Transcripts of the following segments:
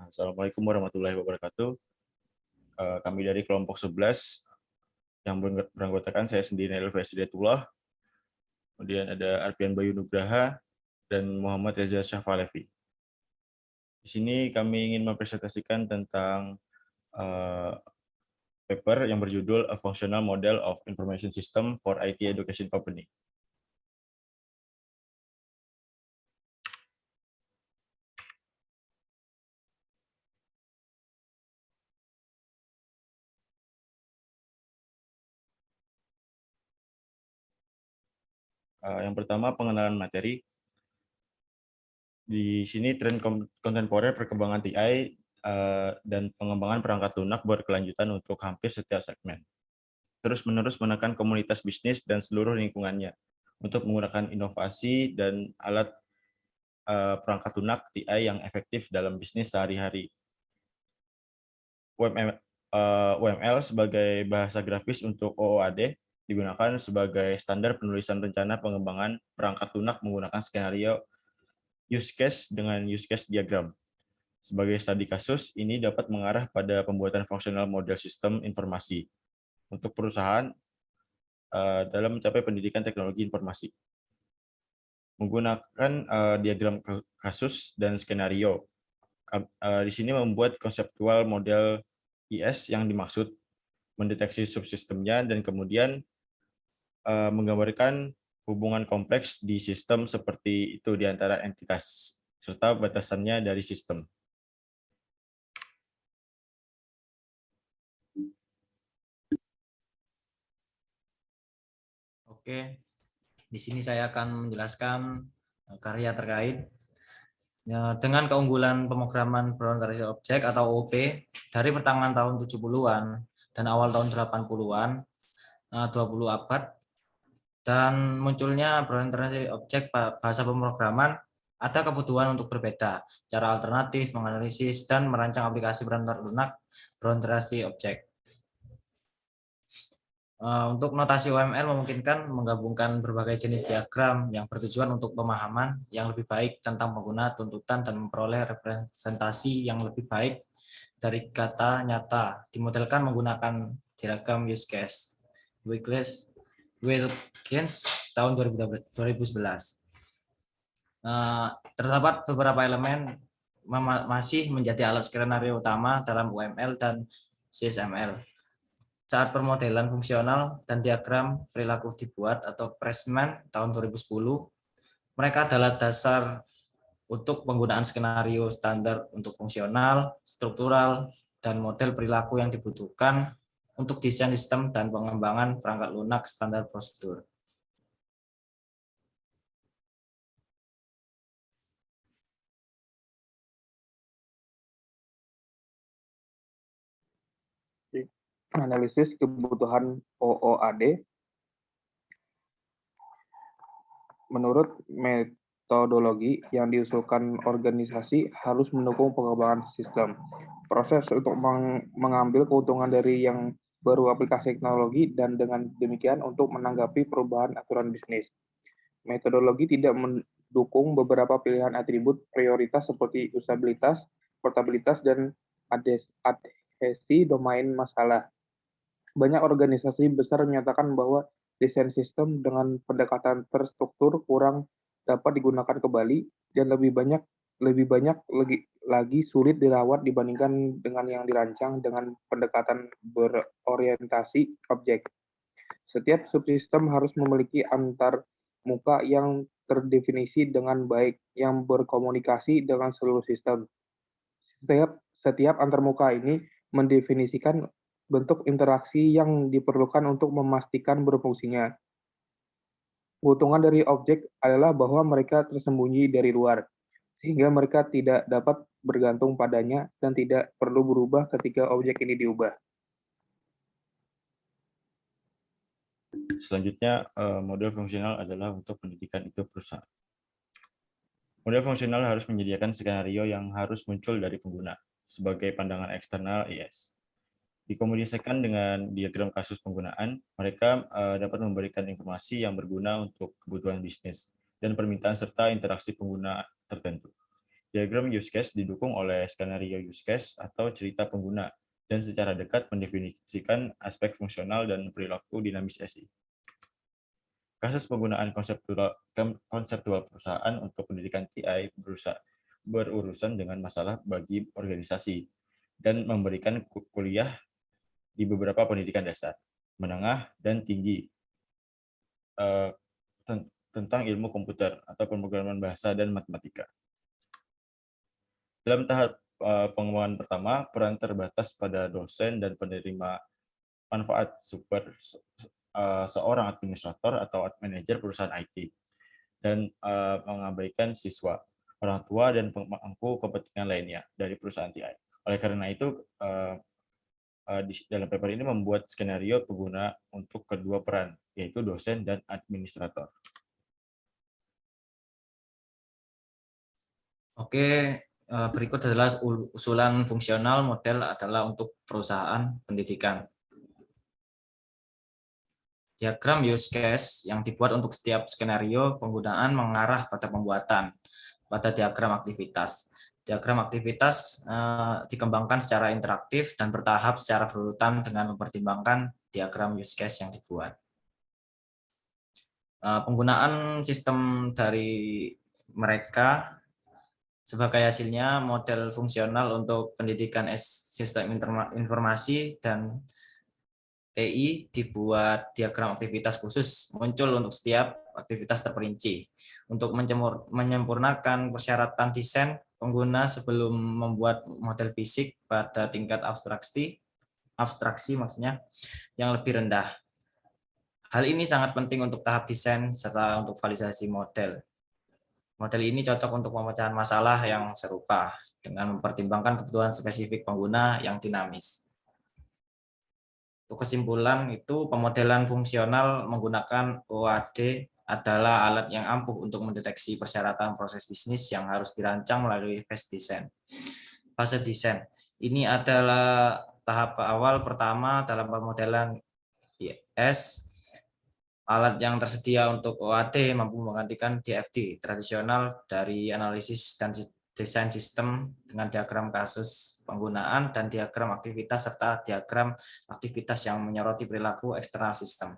Assalamualaikum warahmatullahi wabarakatuh. Kami dari kelompok 11 yang beranggotakan saya sendiri Elvi Hidayatullah, kemudian ada Arfian Bayu Nugraha, dan Muhammad Reza Syafalevi. Di sini kami ingin mempresentasikan tentang paper yang berjudul A Functional Model of Information System for IT Education Company. Yang pertama, pengenalan materi. Di sini tren kontemporer perkembangan TI dan pengembangan perangkat lunak berkelanjutan untuk hampir setiap segmen. Terus-menerus menekan komunitas bisnis dan seluruh lingkungannya untuk menggunakan inovasi dan alat perangkat lunak TI yang efektif dalam bisnis sehari-hari. UML sebagai bahasa grafis untuk OOAD digunakan sebagai standar penulisan rencana pengembangan perangkat lunak menggunakan skenario use case dengan use case diagram. Sebagai studi kasus, ini dapat mengarah pada pembuatan fungsional model sistem informasi untuk perusahaan dalam mencapai pendidikan teknologi informasi. Menggunakan diagram kasus dan skenario. Di sini membuat konseptual model IS yang dimaksud, mendeteksi subsistemnya, dan kemudian menggambarkan hubungan kompleks di sistem seperti itu di antara entitas, serta batasannya dari sistem. Oke, di sini saya akan menjelaskan karya terkait dengan keunggulan pemrograman Brown Tracy Object atau OOP dari pertengahan tahun 70-an dan awal tahun 80-an, 20 abad, dan munculnya Brown Tracy Object bahasa pemrograman ada kebutuhan untuk berbeda, cara alternatif menganalisis dan merancang aplikasi perangkat lunak Brown Tracy Object. Untuk notasi UML memungkinkan menggabungkan berbagai jenis diagram yang bertujuan untuk pemahaman yang lebih baik tentang pengguna tuntutan dan memperoleh representasi yang lebih baik dari kata nyata, dimodelkan menggunakan diagram use case. Wilkins tahun 2011. Terdapat beberapa elemen masih menjadi alat skenario utama dalam UML dan CSML. Saat permodelan fungsional dan diagram perilaku dibuat atau Pressman tahun 2010, mereka adalah dasar untuk penggunaan skenario standar untuk fungsional, struktural, dan model perilaku yang dibutuhkan untuk desain sistem dan pengembangan perangkat lunak standar prosedur. Analisis kebutuhan OOAD. Menurut metodologi yang diusulkan organisasi harus mendukung pengembangan sistem. Proses untuk mengambil keuntungan dari yang baru aplikasi teknologi dan dengan demikian untuk menanggapi perubahan aturan bisnis. Metodologi tidak mendukung beberapa pilihan atribut prioritas seperti usabilitas, portabilitas, dan adhesi domain masalah. Banyak organisasi besar menyatakan bahwa desain sistem dengan pendekatan terstruktur kurang dapat digunakan kembali dan lebih banyak lagi sulit dirawat dibandingkan dengan yang dirancang dengan pendekatan berorientasi objek. Setiap subsistem harus memiliki antar muka yang terdefinisi dengan baik yang berkomunikasi dengan seluruh sistem. Setiap antarmuka ini mendefinisikan bentuk interaksi yang diperlukan untuk memastikan berfungsinya. Keuntungan dari objek adalah bahwa mereka tersembunyi dari luar, sehingga mereka tidak dapat bergantung padanya dan tidak perlu berubah ketika objek ini diubah. Selanjutnya, model fungsional adalah untuk pendidikan itu perusahaan. Model fungsional harus menyediakan skenario yang harus muncul dari pengguna sebagai pandangan eksternal IS. Dikomunikasikan dengan diagram kasus penggunaan, mereka dapat memberikan informasi yang berguna untuk kebutuhan bisnis dan permintaan serta interaksi pengguna tertentu. Diagram use case didukung oleh skenario use case atau cerita pengguna dan secara dekat mendefinisikan aspek fungsional dan perilaku dinamis SI. Kasus penggunaan konseptual perusahaan untuk pendidikan TI berurusan dengan masalah bagi organisasi dan memberikan kuliah di beberapa pendidikan dasar, menengah, dan tinggi tentang ilmu komputer atau pemrograman bahasa dan matematika. Dalam tahap pengembangan pertama, peran terbatas pada dosen dan penerima manfaat seorang administrator atau manajer perusahaan IT dan mengabaikan siswa, orang tua, dan pemangku kepentingan lainnya dari perusahaan TI. Oleh karena itu, dalam paper ini membuat skenario pengguna untuk kedua peran, yaitu dosen dan administrator. Oke, berikut adalah usulan fungsional model adalah untuk perusahaan pendidikan. Diagram use case yang dibuat untuk setiap skenario penggunaan mengarah pada pembuatan pada diagram aktivitas. Diagram aktivitas dikembangkan secara interaktif dan bertahap secara berurutan dengan mempertimbangkan diagram use case yang dibuat. Penggunaan sistem dari mereka sebagai hasilnya model fungsional untuk pendidikan sistem informasi dan TI dibuat diagram aktivitas khusus muncul untuk setiap aktivitas terperinci. Untuk menyempurnakan persyaratan desain pengguna sebelum membuat model fisik pada tingkat abstraksi maksudnya yang lebih rendah. Hal ini sangat penting untuk tahap desain serta untuk validasi model. Model ini cocok untuk pemecahan masalah yang serupa dengan mempertimbangkan kebutuhan spesifik pengguna yang dinamis. Untuk kesimpulan itu, pemodelan fungsional menggunakan OAD adalah alat yang ampuh untuk mendeteksi persyaratan proses bisnis yang harus dirancang melalui phase design. Fase desain ini adalah tahap awal pertama dalam pemodelan IS. Alat yang tersedia untuk OAD mampu menggantikan DFT tradisional dari analisis dan desain sistem dengan diagram kasus penggunaan dan diagram aktivitas serta diagram aktivitas yang menyoroti perilaku eksternal sistem.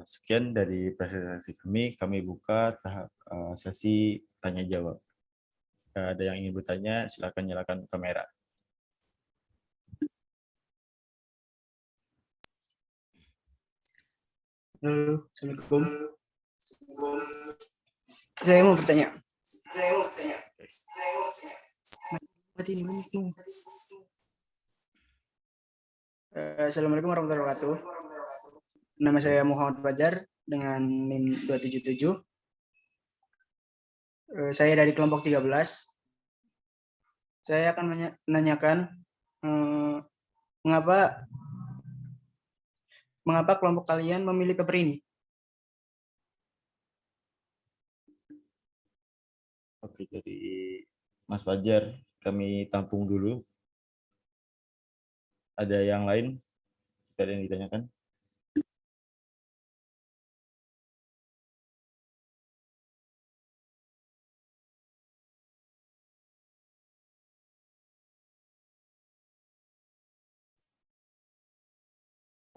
Sekian dari presentasi kami buka tahap sesi tanya jawab. Jika ada yang ingin bertanya, silakan nyalakan kamera. Halo, Assalamualaikum. Saya mau bertanya. Assalamualaikum warahmatullahi wabarakatuh. Nama saya Muhammad Fajar dengan NIM 277. Saya dari kelompok 13. Saya akan menanyakan mengapa kelompok kalian memilih paper ini? Oke, jadi Mas Fajar, kami tampung dulu. Ada yang lain? Ada yang ditanyakan?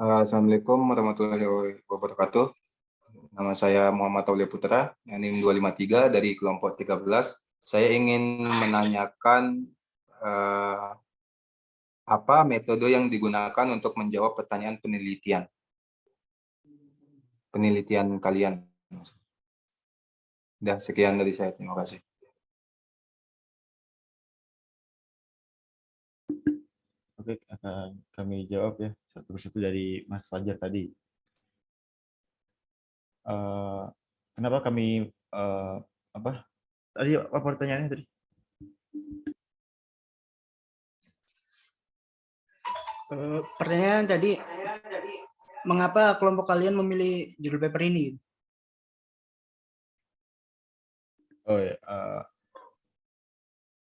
Assalamualaikum warahmatullahi wabarakatuh. Nama saya Muhammad Aulia Putra, NIM 253 dari kelompok 13. Saya ingin menanyakan apa metode yang digunakan untuk menjawab pertanyaan penelitian kalian. Udah, sekian dari saya. Terima kasih. Oke, akan kami jawab ya satu persatu dari Mas Fajar tadi. Kenapa kami tadi apa pertanyaannya tadi? Pertanyaan tadi, mengapa kelompok kalian memilih judul paper ini? Oh ya,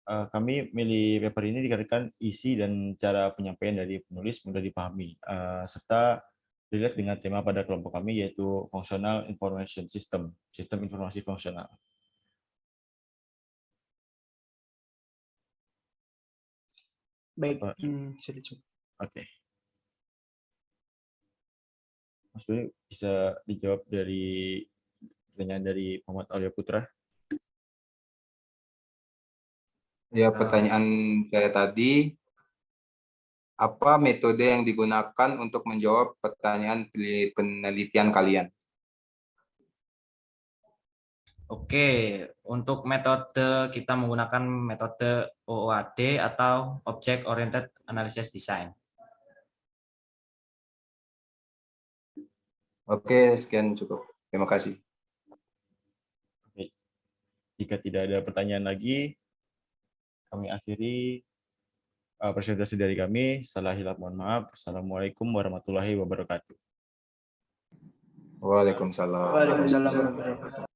kami milih paper ini dikarenakan isi dan cara penyampaian dari penulis mudah dipahami, serta relate dengan tema pada kelompok kami, yaitu Functional Information System, sistem informasi fungsional. Baik, Pak. bisa dicoba. Oke. Mas Dwi, bisa dijawab dari pertanyaan dari Muhammad Aulia Putra. Ya, pertanyaan saya tadi, apa metode yang digunakan untuk menjawab pertanyaan penelitian kalian? Oke, untuk metode kita menggunakan metode OOAD atau Object Oriented Analysis Design. Oke, sekian cukup. Terima kasih. Oke. Jika tidak ada pertanyaan lagi, kami akhiri presentasi dari kami. Salah hilap mohon maaf. Assalamualaikum warahmatullahi wabarakatuh. Waalaikumsalam. Waalaikumsalam warahmatullahi wabarakatuh.